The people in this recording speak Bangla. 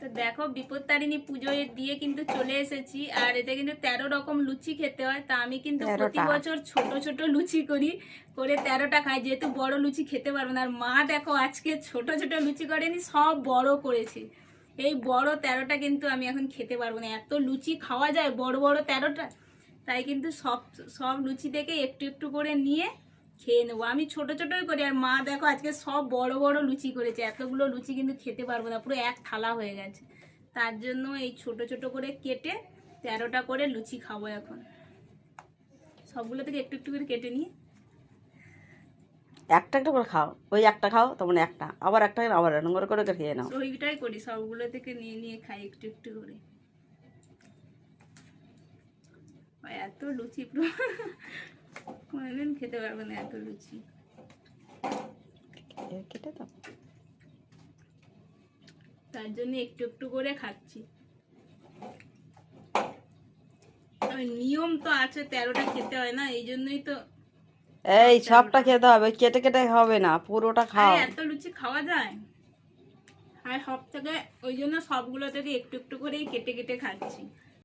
তো দেখো বিপত্তারিণী পুজোয় দিয়ে কিন্তু চলে এসেছি, আর এতে কিন্তু 13 রকম লুচি খেতে হয়। তা আমি কিন্তু প্রতি 13টা। বছর ছোট ছোট লুচি করি, করে 13টা খাই, যেহেতু বড় লুচি খেতে পারবো না। আর মা দেখো আজকে ছোট ছোট লুচি করেনি, সব বড় করেছি। এই বড় 13টা কিন্তু আমি এখন খেতে পারবো না, এত লুচি খাওয়া যায় বড় বড় 13টা। তাই কিন্তু সব সব লুচি থেকে একটু একটু করে নিয়ে খেয়ে নেবো। আমি ছোট ছোটই করি, আর মা দেখো আজকে সব বড় বড় লুচি করেছে। এতগুলো লুচি কিন্তু খেতে পারবো না, পুরো এক থালা হয়ে গেছে। তার জন্য এই ছোট ছোট করে কেটে 13টা করে লুচি খাবো এখন। সবগুলো থেকে একটু একটু করে কেটে নিয়ে একটা একটা করে খাও, ওই একটা খাও তেমন একটা, আবার একটা আবার নোংরা করে খেয়ে নাও। ওইটাই করি, সবগুলো থেকে নিয়ে নিয়ে খাই একটু একটু করে। এত লুচি পুরো কোনোদিন খেতে পারবো না এত লুচি। কেটে দাও। তার জন্য একটু একটু করে খাচ্ছি। তবে নিয়ম তো আছে, 13টা খেতে হয় না, এই জন্যই তো। এই সবটা খেতে হবে, কেটে কেটে হবে না, পুরোটা খাও। আরে এত লুচি খাওয়া যায়? আর সব থেকে ওই জন্য সবগুলো থেকে একটু একটু করেই কেটে কেটে খাচ্ছি।